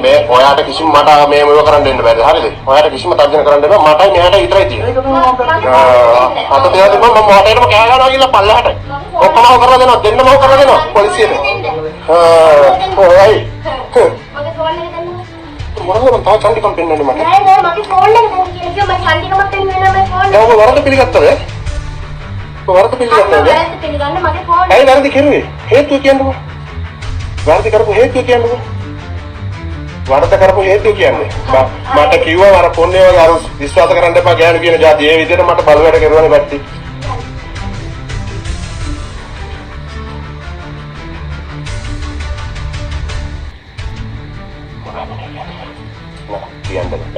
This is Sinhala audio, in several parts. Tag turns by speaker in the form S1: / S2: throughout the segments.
S1: මේ ඔයාට කිසිම මට මේ මොකද කරන්න දෙන්න බැරිද හරිද ඔයාට කිසිම තර්ජන කරන්න බෑ මටයි මෙයාට විතරයි තියෙන්නේ අත දෙයක් මම මොකටද කෑ ගන්නවා කියලා පල්ලෙහාට ඔක්කොම කරලා දෙනවා දෙන්නම කරලා දෙනවා පොලිසියට ඔයයි
S2: මගේ ෆෝන් එක දෙන්න
S1: මොනවද තා චන්දිකම් පෙන්නන්නේ මට
S2: නෑ නෑ මගේ ෆෝන් එක දෙන්න කියලා මම චන්දිකමක් පෙන්වන්න මගේ ෆෝන් එක
S1: ඔබ වරද පිළිගත්තද වරද පිළිගත්තද
S2: වැරදි පිළිගන්න මගේ ෆෝන්
S1: ඇයි වැරදි කෙරුවේ හේතුව කියන්නකෝ වැරදි කරපු හේතුව කියන්නකෝ වරද කරපු හේතුව කියන්නේ මට කිව්වා අර ෆෝන් එක අර විශ්වාස කරන්න එපා ගෑනු කියන જાති ඒ විදිහට මට බලවැඩ කරුවානේ බට්ටි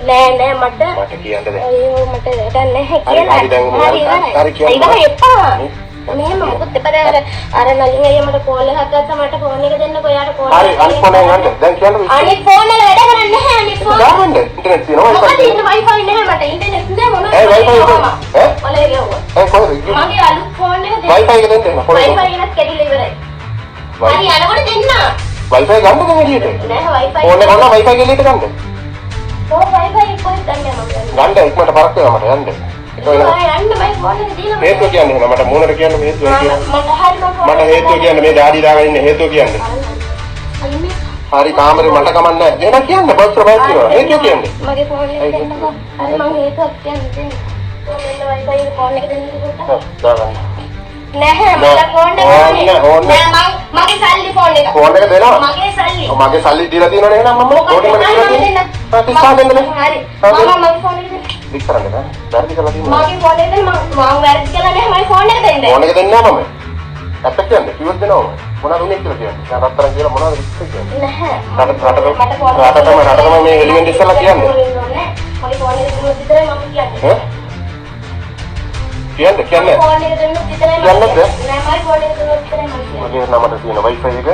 S2: නෑ නෑ මට
S1: කියන්න දෙන්න
S2: අයියෝ මට වැඩක් නැහැ
S1: හරි දැන් හරි කියන්න
S2: එපා මෙහෙම මොකද එපා අර නලින් අයියා මට කෝල් එකක් ගත්තා මට ෆෝන් එක දෙන්නකෝ යාට කෝල්
S1: හරි අනිත් ෆෝන් එක ගන්න දැන් කියන්න
S2: අනිත් ෆෝන් වල වැඩ කරන්නේ නැහැ අනිත් ෆෝන්
S1: ගන්න ඉන්ටර්නෙට් තියෙනවා
S2: මොකද ඉන්න වයිෆයි නැහැ මට ඉන්ටර්නෙට් නෑ මොනවද
S1: ඒ වයිෆයි ඈ
S2: ඔලේ ගියුවා
S1: ඒ කොහෙද
S2: මගේ අලුත් ෆෝන් එක දෙන්න
S1: වයිෆයි එක දෙන්න
S2: වයිෆයි එකත් කැඩිලා ඉවරයි හරි යනකොට දෙන්න
S1: වයිෆයි ගන්නද එළියට
S2: නෑ වයිෆයි
S1: ෆෝන් එක ගන්න වයිෆයි එළියට ගන්න
S2: ඔව් වයිෆයි කොහෙද ගන්නේ මම
S1: ගන්න ඉක්මනට පරක් වෙනවා මට යන්න
S2: යන්න මයි ෆෝන් එක දීලා
S1: හේතුව කියන්නේ මට මොනර කියන්නේ හේතුව කියන්නේ
S2: මට හරි
S1: මට හේතුව කියන්නේ මේ ඩාඩි දාගෙන ඉන්න හේතුව කියන්නේ
S2: අයිනේ
S1: හරි කාමරේ මට කමන්නේ නැහැ එහෙනම් කියන්න බස් ප්‍රොවයිඩ් කරනවා හේතුව කියන්නේ
S2: මගේ ෆෝන් එක දෙන්නකෝ හරි මම හේතුවක් කියන්නේ මෙන්න වයිෆයි ෆෝන් එක දෙන්න කිව්වා
S1: දාගන්න
S2: නැහැ මට ෆෝන් එක නෑ මගේ සල්ලි ෆෝන් එක
S1: ෆෝන් එක දෙනවා
S2: මගේ සල්ලි
S1: මගේ සල්ලි දීලා තියෙනවනේ එහෙනම් මම ඕකම දීලා තියෙනවා පිස්සා දෙන්නනේ
S2: හරි මම මගේ ෆෝන් එක දෙන්න
S1: ලික් කරන්න බෑ වැරදි කරලා තියෙනවා
S2: මගේ ෆෝන් එක දෙන්න මම වැරදි කළා නැහැ මගේ ෆෝන් එක දෙන්න
S1: ෆෝන් එක දෙන්නේ නැහැ මම අපිට කියන්නේ කිව්වොත් දෙනවා මොනවද උනේ කියලා කියන්නේ දැන් රත්තරන් කියලා මොනවද කියන්නේ
S2: නැහැ
S1: රටම මේ එලිමෙන්ට් ඉස්සලා කියන්නේ
S2: මගේ ෆෝන් එක දෙන්න විතරයි මම කියන්නේ
S1: කියන්නේ
S2: ෆෝන් එක දෙන්න විතරයි
S1: කියන්නද?
S2: නෑ මගේ ෆෝන් එක දෙන්න විතරයි මම කියන්නේ
S1: මගේ නමට තියෙන වයිෆයි එක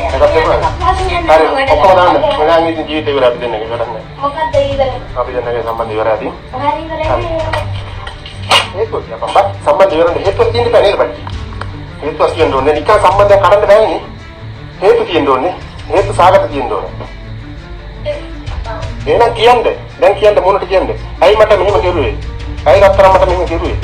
S1: එකක් දෙන්න හරි
S2: හරි
S1: ඔක්කොම දාන්න මම ඉතින් ජීවිතේ ඉවර අපි දෙන්නේ වැඩක් නැහැ
S2: මොකක්ද ඉවර
S1: අපි දෙන්නගේ සම්බන්ධ ඉවර ඇති
S2: හරි ඉවරයි
S1: හේතුව කියපම් බත් සම්බන්ධ ඉවරනේ හේතුව තියෙන්න බෑ නේද බට්ටි හේතුව කියන්න ඕනේ නිකන් සම්බන්ධයක් කරන්න බෑනේ හේතු තියෙන්න ඕනේ හේතු සාගත තියෙන්න ඕනේ එහෙනම් කියන්නේ දැන් කියන්න මොනට කියන්නේ ඇයි මට මෙහෙම කෙරුවේ ඇයි රත්තරන් මට මෙහෙම කෙරුවේ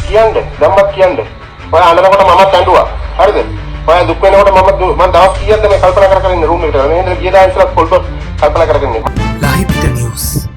S1: කියන්නේ ධම්මත් කියන්නේ ඔය අඬනකොට මමත් ඇඬුවා හරිද ඔය දුක් වෙනකොට මම දවස් කීයක්ද මේ කල්පනා කර කර ඉන්නේ රූම් එකට එහෙනම් ගිය දවස් ඉස්සරහ පොල්ප කල්පනා කරගෙන ඉන්නේ
S3: Live the news